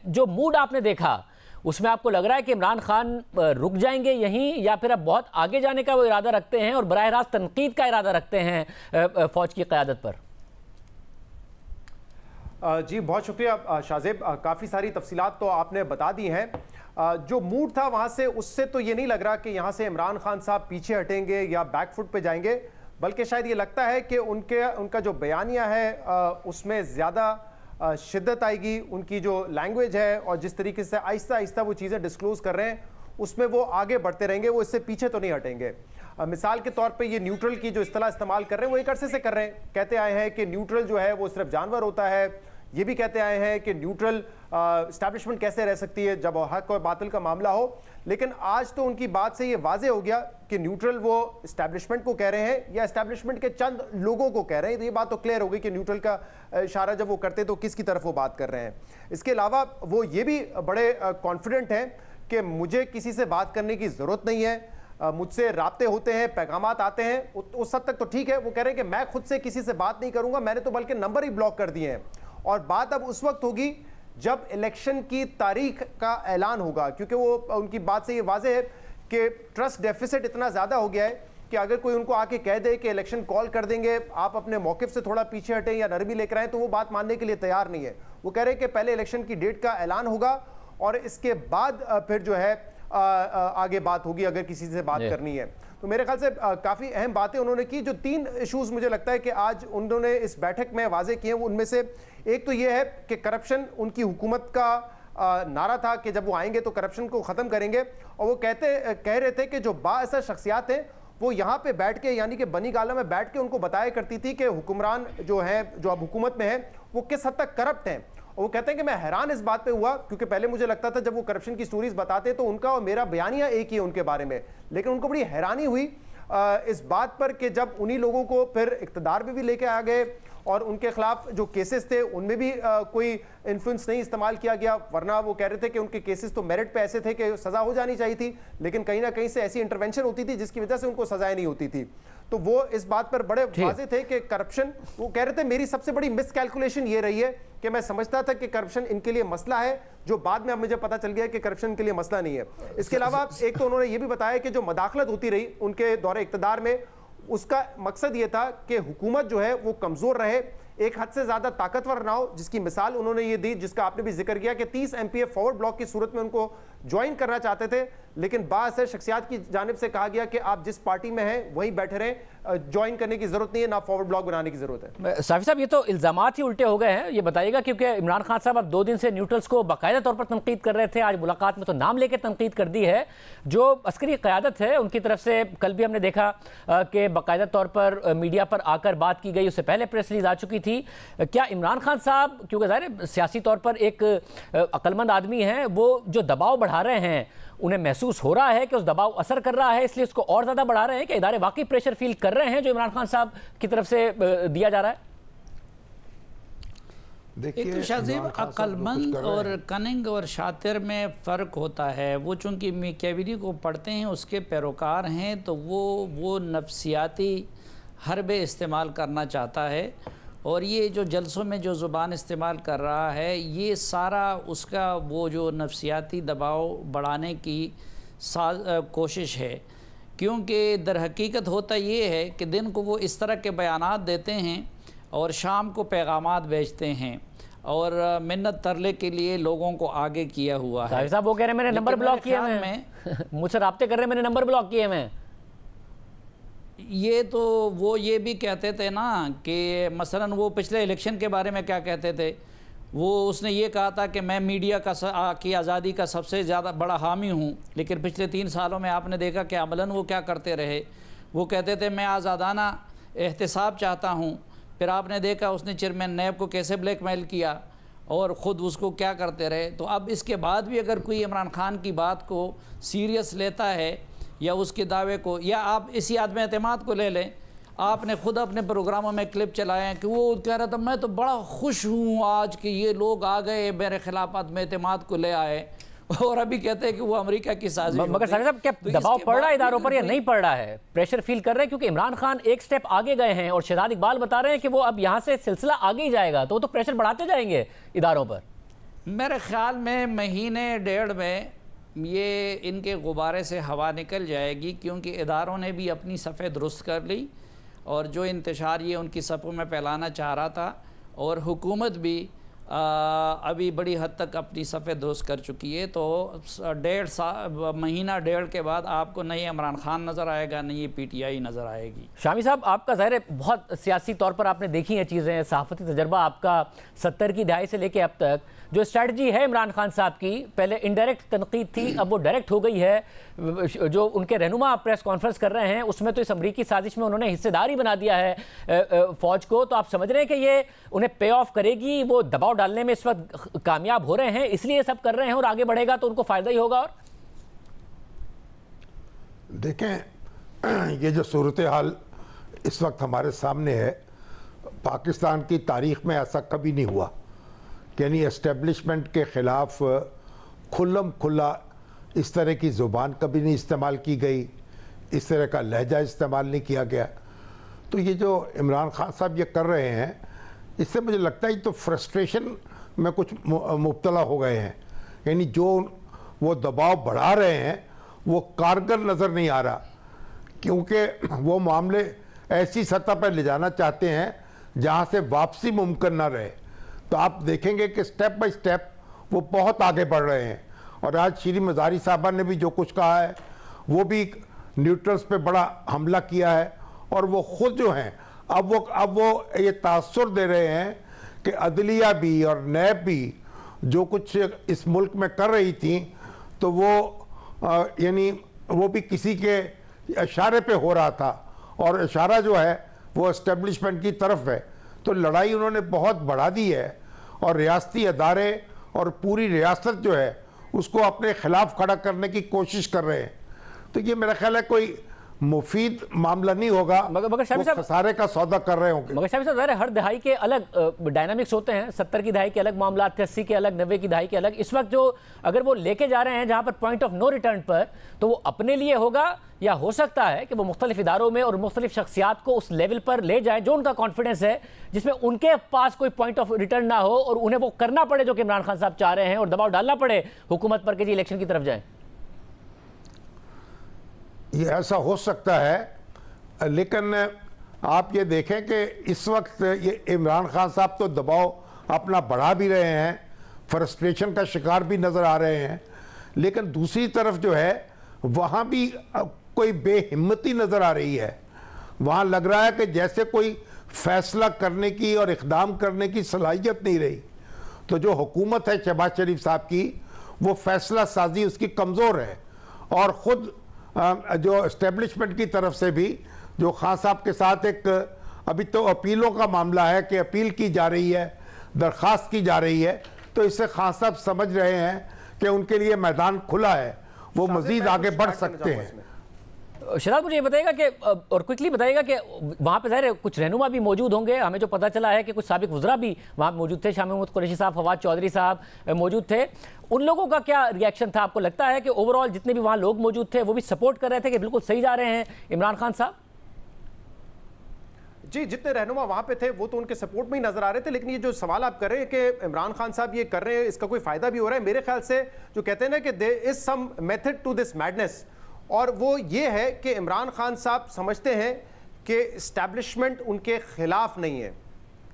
जो मूड आपने देखा उसमें आपको लग रहा है कि इमरान खान रुक जाएंगे यहीं, या फिर अब बहुत आगे जाने का वो इरादा रखते हैं और बराह रास्त तनकीद का इरादा रखते हैं फौज की क़यादत पर? जी बहुत शुक्रिया शाहजेब, काफ़ी सारी तफसीलात तो आपने बता दी हैं। जो मूड था वहाँ से, उससे तो ये नहीं लग रहा कि यहाँ से इमरान खान साहब पीछे हटेंगे या बैकफुट पे जाएंगे, बल्कि शायद ये लगता है कि उनका जो बयानिया है उसमें ज़्यादा शिद्दत आएगी। उनकी जो लैंग्वेज है और जिस तरीके से आहिस्ता आहिस्ता वो चीज़ें डिस्क्लोज़ कर रहे हैं उसमें वो आगे बढ़ते रहेंगे, वो इससे पीछे तो नहीं हटेंगे। मिसाल के तौर पे ये न्यूट्रल की जो इस्तेलाह इस्तेमाल कर रहे हैं वो एक अरसे से कर रहे हैं। कहते आए हैं कि न्यूट्रल जो है वो सिर्फ जानवर होता है। ये भी कहते आए हैं कि न्यूट्रल एस्टैब्लिशमेंट कैसे रह सकती है जब हक और बातिल का मामला हो। लेकिन आज तो उनकी बात से ये वाजे हो गया कि न्यूट्रल वो एस्टैब्लिशमेंट को कह रहे हैं या एस्टैब्लिशमेंट के चंद लोगों को कह रहे हैं। तो ये बात तो क्लियर हो गई कि न्यूट्रल का इशारा जब वो करते तो किसकी तरफ वो बात कर रहे हैं। इसके अलावा वो ये भी बड़े कॉन्फिडेंट हैं कि मुझे किसी से बात करने की ज़रूरत नहीं है, मुझसे राब्ते होते हैं, पैगामात आते हैं, उस हद तक तो ठीक है। वो कह रहे हैं कि मैं खुद से किसी से बात नहीं करूंगा, मैंने तो बल्कि नंबर ही ब्लॉक कर दिए हैं। और बात अब उस वक्त होगी जब इलेक्शन की तारीख का ऐलान होगा, क्योंकि वो उनकी बात से ये वाज़ेह है कि ट्रस्ट डेफिसिट इतना ज़्यादा हो गया है कि अगर कोई उनको आके कह दे कि इलेक्शन कॉल कर देंगे, आप अपने मौक़िफ़ से थोड़ा पीछे हटें या नरमी लेकर आएँ, तो वो बात मानने के लिए तैयार नहीं है। वो कह रहे हैं कि पहले इलेक्शन की डेट का ऐलान होगा और इसके बाद फिर जो है आगे बात होगी अगर किसी से बात करनी है। तो मेरे ख्याल से काफ़ी अहम बातें उन्होंने की। जो 3 इशूज़ मुझे लगता है कि आज उन्होंने इस बैठक में वाजे किए, उनमें से एक तो ये है कि करप्शन उनकी हुकूमत का नारा था कि जब वो आएंगे तो करप्शन को ख़त्म करेंगे। और वो कह रहे थे कि जो बाअसर शख्सियात हैं वो यहाँ पे बैठ के, यानी कि बनी गाला में बैठ के उनको बताया करती थी कि हुक्मरान जो हैं, जो अब हुकूमत में हैं, वो किस हद तक करप्ट हैं। और वो कहते हैं कि मैं हैरान इस बात पे हुआ क्योंकि पहले मुझे लगता था जब वो करप्शन की स्टोरीज बताते तो उनका और मेरा बयानिया एक ही है उनके बारे में, लेकिन उनको बड़ी हैरानी हुई इस बात पर कि जब उन्हीं लोगों को फिर इक़्तिदार में भी लेके आ गए और उनके खिलाफ जो केसेस थे उनमें भी कोई इन्फ्लुएंस नहीं इस्तेमाल किया गया। वरना वो कह रहे थे कि उनके केसेस तो मेरिट पे ऐसे थे कि सज़ा हो जानी चाहिए थी, लेकिन कहीं ना कहीं से ऐसी इंटरवेंशन होती थी जिसकी वजह से उनको सजाएं नहीं होती थी। तो वो इस बात पर बड़े वाज़ेह थे कि करप्शन, वो कह रहे थे मेरी सबसे बड़ी मिसकैलकुलेशन ये रही है कि मैं समझता था कि करप्शन इनके लिए मसला है, जो बाद में अब मुझे पता चल गया कि करप्शन इनके लिए मसला नहीं है। इसके अलावा एक तो उन्होंने ये भी बताया कि जो मदाखलत होती रही उनके दौरे इक़्तिदार में, उसका मकसद ये था कि हुकूमत जो है वो कमज़ोर रहे, एक हद से ज़्यादा ताकतवर ना हो। जिसकी मिसाल उन्होंने ये दी, जिसका आपने भी जिक्र किया कि 30 MPF फॉरवर्ड ब्लॉक की सूरत में उनको ज्वाइन करना चाहते थे, लेकिन बाअसर शख्सियात की जानिब से कहा गया कि आप जिस पार्टी में हैं वहीं बैठे रहें, ज्वाइन करने की ज़रूरत नहीं है, ना फॉरवर्ड ब्लॉक बनाने की ज़रूरत है। साफ़ी साहब, ये तो इल्ज़ामात ही उल्टे हो गए हैं, ये बताइएगा, क्योंकि इमरान खान साहब अब 2 दिन से न्यूट्रल्स को बाकायदा तौर पर तनकीद कर रहे थे। आज मुलाकात में तो नाम लेकर तनकीद कर दी है। जो अस्करी क़यादत है उनकी तरफ से कल भी हमने देखा कि बाकायदा तौर पर मीडिया पर आकर बात की गई, उससे पहले प्रेस रिलीज आ चुकी थी। क्या इमरान खान साहब, क्योंकि ज़ाहिर सियासी तौर पर एक अक्लमंद आदमी हैं, वो जो दबाव बढ़ा रहे हैं उन्हें महसूस हो रहा है कि उस दबाव असर कर रहा है, इसलिए उसको और ज़्यादा बढ़ा रहे हैं कि इदारे वाकई प्रेशर फील कर रहे हैं जो इमरान खान साहब की तरफ से दिया जा रहा है? एक तो शाहजेब अक्लमंद और कनिंग और शातिर में फ़र्क होता है। वो चूँकि मैकियावेली को पढ़ते हैं, उसके पैरोकार हैं, तो वो नफ्सियाती हरबे इस्तेमाल करना चाहता है। और ये जो जलसों में जो ज़ुबान इस्तेमाल कर रहा है, ये सारा उसका वो जो नफ्सियाती दबाव बढ़ाने की कोशिश है। क्योंकि दर हकीकत होता ये है कि दिन को वो इस तरह के बयानात देते हैं और शाम को पैगामात भेजते हैं और मिन्नत तरले के लिए लोगों को आगे किया हुआ है। साहब वो कह रहे हैं मैंने नंबर ब्लॉक किए हैं, मुझसे राब्ते कर रहे हैं, मैंने नंबर ब्लॉक किए हैं। ये तो वो ये भी कहते थे ना कि मसलन वो पिछले इलेक्शन के बारे में क्या कहते थे, वो उसने ये कहा था कि मैं मीडिया की आज़ादी का सबसे ज़्यादा बड़ा हामी हूँ, लेकिन पिछले 3 सालों में आपने देखा कि अमलन वो क्या करते रहे। वो कहते थे मैं आज़ादाना एहतिसाब चाहता हूँ, फिर आपने देखा उसने चेयरमैन नैब को कैसे ब्लैकमेल किया और ख़ुद उसको क्या करते रहे। तो अब इसके बाद भी अगर कोई इमरान खान की बात को सीरियस लेता है या उसके दावे को, या आप इसी आदम एतमाद को ले लें, आपने खुद अपने प्रोग्रामों में क्लिप चलाए हैं कि वो कह रहा था मैं तो बड़ा खुश हूँ आज कि ये लोग आ गए मेरे खिलाफ आदम एतमाद को ले आए, और अभी कहते हैं कि वो अमेरिका की साजिश। मगर साहब क्या तो दबाव पड़ रहा है इदारों पर या नहीं पड़ रहा है? प्रेशर फील कर रहे हैं क्योंकि इमरान खान एक स्टेप आगे गए हैं और शहजाद इकबाल बता रहे हैं कि वो अब यहाँ से सिलसिला आगे ही जाएगा, तो प्रेशर बढ़ाते जाएंगे इदारों पर। मेरे ख्याल में महीने डेढ़ में ये इनके गुब्बारे से हवा निकल जाएगी, क्योंकि इदारों ने भी अपनी सफ़े दुरुस्त कर ली और जो इंतशार ये उनकी सफ़ों में फैलाना चाह रहा था, और हुकूमत भी अभी बड़ी हद तक अपनी सफ़े दुरुस्त कर चुकी है। तो महीना डेढ़ के बाद आपको न ये इमरान खान नज़र आएगा, न ये PTI नज़र आएगी। शामी साहब, आपका ज़ाहिर है बहुत सियासी तौर पर आपने देखी हैं चीज़ें, सहाफ़ती तजर्बा आपका 70 की दहाई से लेके अब तक। जो स्ट्रैटेजी है इमरान खान साहब की, पहले इनडायरेक्ट तनकीद थी, अब वो डायरेक्ट हो गई है। जो उनके रहनुमा प्रेस कॉन्फ्रेंस कर रहे हैं उसमें तो इस अमरीकी साजिश में उन्होंने हिस्सेदारी बना दिया है फ़ौज को। तो आप समझ रहे हैं कि ये उन्हें पे ऑफ करेगी, वो दबाव डालने में इस वक्त कामयाब हो रहे हैं, इसलिए सब कर रहे हैं, और आगे बढ़ेगा तो उनको फ़ायदा ही होगा। और देखें, ये जो सूरत हाल इस वक्त हमारे सामने है, पाकिस्तान की तारीख़ में ऐसा कभी नहीं हुआ। यानी एस्टेब्लिशमेंट के ख़िलाफ़ खुल्लम खुल्ला इस तरह की ज़ुबान कभी नहीं इस्तेमाल की गई, इस तरह का लहजा इस्तेमाल नहीं किया गया। तो ये जो इमरान खान साहब ये कर रहे हैं, इससे मुझे लगता है तो फ्रस्ट्रेशन में कुछ मुब्तला हो गए हैं। यानी जो वो दबाव बढ़ा रहे हैं वो कारगर नज़र नहीं आ रहा, क्योंकि वो मामले ऐसी सतह पर ले जाना चाहते हैं जहाँ से वापसी मुमकिन ना रहे। तो आप देखेंगे कि स्टेप बाय स्टेप वो बहुत आगे बढ़ रहे हैं। और आज श्री मज़ारी साहबा ने भी जो कुछ कहा है, वो भी न्यूट्रल्स पे बड़ा हमला किया है, और वो ख़ुद जो हैं अब वो ये तासुर दे रहे हैं कि अदलिया भी और नैब भी जो कुछ इस मुल्क में कर रही थी, तो वो यानी वो भी किसी के इशारे पे हो रहा था, और इशारा जो है वो एस्टेब्लिशमेंट की तरफ है। तो लड़ाई उन्होंने बहुत बढ़ा दी है, और रियासती अदारे और पूरी रियासत जो है उसको अपने खिलाफ खड़ा करने की कोशिश कर रहे हैं। तो ये मेरा ख्याल है कोई मुफीद मामला नहीं होगा, मगर शामी साहब खसारे का सौदा कर रहे होंगे। मगर शामी साहब, हर दहाई के अलग डायनामिक्स होते हैं। 70 की दहाई के अलग मामला थे, 80 के अलग, 90 की दहाई के अलग। इस वक्त जो अगर वो लेके जा रहे हैं जहां पर पॉइंट ऑफ नो रिटर्न पर, तो वो अपने लिए होगा, या हो सकता है कि वो मुख्तलिफ इदारों में और मुख्तलिफ शख्सियात को उस लेवल पर ले जाए जो उनका कॉन्फिडेंस है, जिसमें उनके पास कोई पॉइंट ऑफ रिटर्न ना हो और उन्हें वो करना पड़े जो कि इमरान खान साहब चाह रहे हैं, और दबाव डालना पड़े हुकूमत पर कि जी इलेक्शन की तरफ जाए। ये ऐसा हो सकता है, लेकिन आप ये देखें कि इस वक्त ये इमरान खान साहब तो दबाव अपना बढ़ा भी रहे हैं, फ्रस्ट्रेशन का शिकार भी नज़र आ रहे हैं, लेकिन दूसरी तरफ जो है वहाँ भी कोई बेहिम्मती नज़र आ रही है। वहाँ लग रहा है कि जैसे कोई फैसला करने की और इक़दाम करने की सलाहियत नहीं रही। तो जो हुकूमत है शहबाज शरीफ साहब की, वो फैसला साजी उसकी कमज़ोर है, और ख़ुद जो इस्टेब्लिशमेंट की तरफ से भी जो खान साहब के साथ एक अभी तो अपीलों का मामला है कि अपील की जा रही है, दरख्वास्त की जा रही है, तो इससे खान साहब समझ रहे हैं कि उनके लिए मैदान खुला है, वो मजीद आगे बढ़ सकते हैं। शहजाद, मुझे ये बताइएगा कि और क्विकली बताइएगा कि वहाँ पे ज़ाहिर है कुछ रहनुमा भी मौजूद होंगे। हमें जो पता चला है कि कुछ साबिक वज़रा भी वहाँ मौजूद थे, शामी महमूद कुरैशी साहब, फवाद चौधरी साहब मौजूद थे। उन लोगों का क्या रिएक्शन था? आपको लगता है कि ओवरऑल जितने भी वहाँ लोग मौजूद थे वो भी सपोर्ट कर रहे थे कि बिल्कुल सही जा रहे हैं इमरान खान साहब? जी, जितने रहनुमा वहां पे थे वो तो उनके सपोर्ट में ही नजर आ रहे थे, लेकिन ये जो सवाल आप कर रहे हैं कि इमरान खान साहब ये कर रहे हैं, इसका कोई फायदा भी हो रहा है, मेरे ख्याल से जो कहते हैं ना कि there is some method to this madness, और वो ये है कि इमरान खान साहब समझते हैं कि एस्टैब्लिशमेंट उनके खिलाफ नहीं है।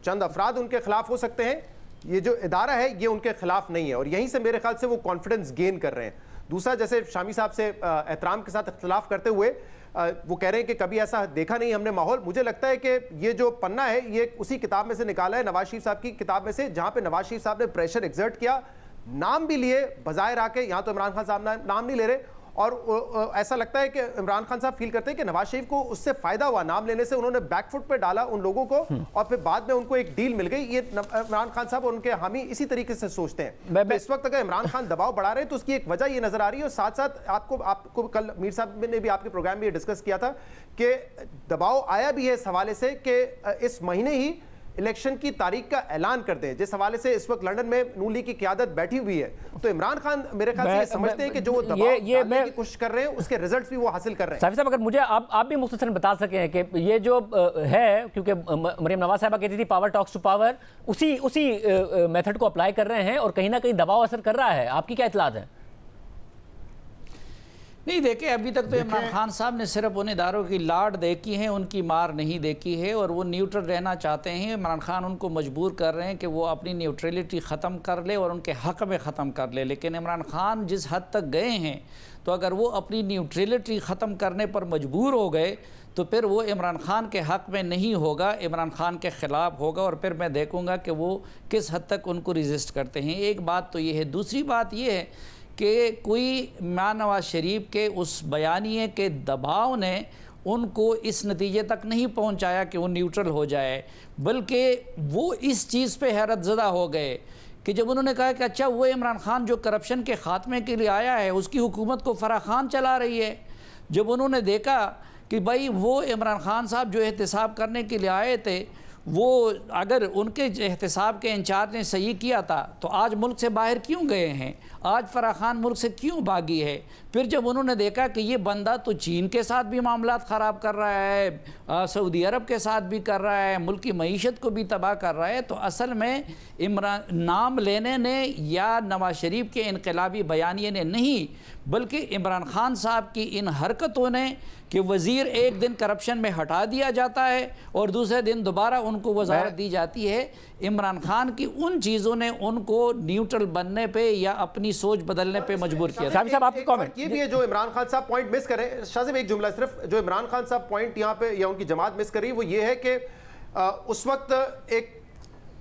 चंद अफराद उनके खिलाफ हो सकते हैं, ये जो इदारा है ये उनके खिलाफ नहीं है, और यहीं से मेरे ख्याल से वो कॉन्फिडेंस गेन कर रहे हैं। दूसरा, जैसे शामी साहब से एहतराम के साथ इख्तिलाफ करते हुए वो कह रहे हैं कि कभी ऐसा देखा नहीं हमने माहौल। मुझे लगता है कि ये जो पन्ना है ये उसी किताब में से निकाला है, नवाज शरीफ साहब की किताब में से, जहां पे नवाज शरीफ साहब ने प्रेशर एक्सर्ट किया, नाम भी लिए बजाय आके, यहां तो इमरान खान साहब नाम नहीं ले रहे, और ऐसा लगता है कि इमरान खान साहब फील करते हैं कि नवाज शरीफ को उससे फायदा हुआ, नाम लेने से उन्होंने बैकफुट पे डाला उन लोगों को, और फिर बाद में उनको एक डील मिल गई। ये इमरान खान साहब और उनके हामी इसी तरीके से सोचते हैं। तो इस वक्त अगर इमरान खान दबाव बढ़ा रहे हैं तो उसकी एक वजह ये नजर आ रही है, और साथ साथ आपको कल मीर साहब ने भी आपके प्रोग्राम में ये डिस्कस किया था कि दबाव आया भी है इस हवाले से कि इस महीने ही इलेक्शन की तारीख का ऐलान कर दें। जिस हवाले से इस वक्त लंदन में नून लीग की क़यादत बैठी हुई है, तो इमरान खान मेरे ख्याल से ये समझते हैं कि जो वो दबाव डालने की कोशिश कर रहे हैं उसके रिजल्ट्स भी वो हासिल कर रहे हैं। साहब, अगर मुझे आप भी मुख्तसरन बता सकें कि ये जो है, क्योंकि मरियम नवाज साहबा कहती थी पावर टॉक्स टू पावर, उसी मेथड को अप्लाई कर रहे हैं और कहीं ना कहीं दबाव असर कर रहा है, आपकी क्या इत्तलात है? नहीं, देखिए अभी तक तो इमरान खान साहब ने सिर्फ उन इदारों की लाड देखी है, उनकी मार नहीं देखी है, और वो न्यूट्रल रहना चाहते हैं। इमरान खान उनको मजबूर कर रहे हैं कि वो अपनी न्यूट्रलिटी ख़त्म कर ले और उनके हक़ में ख़त्म कर ले। लेकिन इमरान खान जिस हद तक गए हैं, तो अगर वो अपनी न्यूट्रलिटी ख़त्म करने पर मजबूर हो गए तो फिर वो इमरान खान के हक़ में नहीं होगा, इमरान खान के ख़िलाफ़ होगा, और फिर मैं देखूँगा कि वो किस हद तक उनको रजिस्ट करते हैं। एक बात तो ये है। दूसरी बात ये है कि कोई नवाज शरीफ के उस बयानिए के दबाव ने उनको इस नतीजे तक नहीं पहुंचाया कि वो न्यूट्रल हो जाए, बल्कि वो इस चीज़ पे हैरत ज़दा हो गए कि जब उन्होंने कहा कि अच्छा वो इमरान खान जो करप्शन के ख़ात्मे के लिए आया है उसकी हुकूमत को फराह खान चला रही है। जब उन्होंने देखा कि भाई वो इमरान खान साहब जो एहतसाब करने के लिए आए थे, वो अगर उनके एहतसाब के इंचार्ज ने सही किया था तो आज मुल्क से बाहर क्यों गए हैं, आज फराह खान मुल्क से क्यों भागी है। फिर जब उन्होंने देखा कि ये बंदा तो चीन के साथ भी मामलात ख़राब कर रहा है, सऊदी अरब के साथ भी कर रहा है, मुल्क की मईशत को भी तबाह कर रहा है, तो असल में इमरान नाम लेने ने या नवाज शरीफ के इनकलाबी बयानिए ने नहीं, बल्कि इमरान खान साहब की इन हरकतों ने कि वज़ीर एक दिन करप्शन में हटा दिया जाता है और दूसरे दिन दोबारा उनको वज़ारत दी जाती है, इमरान खान की उन चीज़ों ने उनको न्यूट्रल बनने पे या अपनी सोच बदलने पे मजबूर किया। साहब आपके कमेंट ये भी है जो इमरान खान साहब पॉइंट मिस करें। शाहज़ेब एक जुमला सिर्फ, जो इमरान खान साहब पॉइंट यहाँ पे या उनकी जमात मिस करी वो ये है कि उस वक्त एक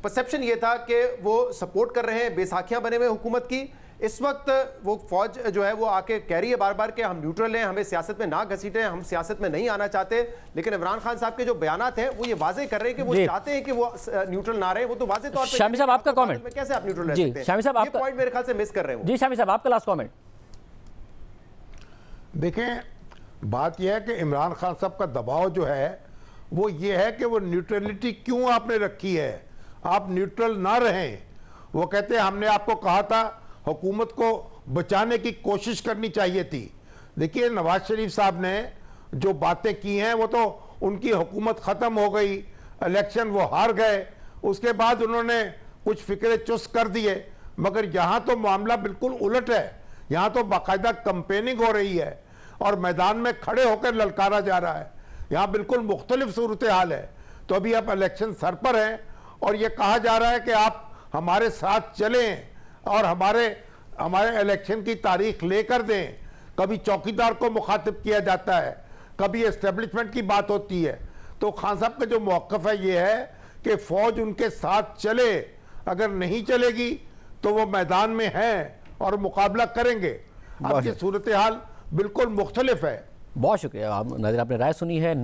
परसेप्शन ये था कि वो सपोर्ट कर रहे हैं बेसाखियां बने हुए हुकूमत की। इस वक्त वो फौज जो है वो आके कह रही है बार बार कि हम न्यूट्रल हैं, हमें सियासत में ना घसीटें, हम सियासत में नहीं आना चाहते। लेकिन इमरान खान साहब के जो बयानात हैं वो ये वाजे कर रहे हैं कि वो चाहते हैं कि वो न्यूट्रल ना रहे। वो तो वाजे तौर पे शामी साहब आपका कमेंट, कैसे आप न्यूट्रल रह सकते हैं? शामी साहब आपका पॉइंट मेरे ख्याल से मिस कर रहे हो। जी शामी साहब आपका लास्ट कमेंट। देखें, बात यह है कि इमरान खान साहब का दबाव जो है वो ये है कि वो न्यूट्रलिटी क्यों आपने रखी है, आप न्यूट्रल ना रहें। वो कहते हैं हमने आपको कहा था हुकूमत को बचाने की कोशिश करनी चाहिए थी। देखिए, नवाज शरीफ साहब ने जो बातें की हैं वो तो उनकी हुकूमत ख़त्म हो गई, इलेक्शन वो हार गए, उसके बाद उन्होंने कुछ फिक्रे चुस्त कर दिए। मगर यहाँ तो मामला बिल्कुल उलट है, यहाँ तो बाकायदा कंपेनिंग हो रही है और मैदान में खड़े होकर ललकारा जा रहा है। यहाँ बिल्कुल मुख्तलिफ सूरत हाल है। तो अभी आप इलेक्शन सर पर हैं और ये कहा जा रहा है कि आप हमारे साथ चलें और हमारे इलेक्शन की तारीख लेकर दें। कभी चौकीदार को मुखातिब किया जाता है, कभी एस्टेब्लिशमेंट की बात होती है। तो खान साहब का जो मौक़िफ़ है ये है कि फ़ौज उनके साथ चले, अगर नहीं चलेगी तो वो मैदान में हैं और मुकाबला करेंगे। अब ये सूरत हाल बिल्कुल मुख्तलिफ है। बहुत शुक्रिया, नाज़रीन आपने राय सुनी है।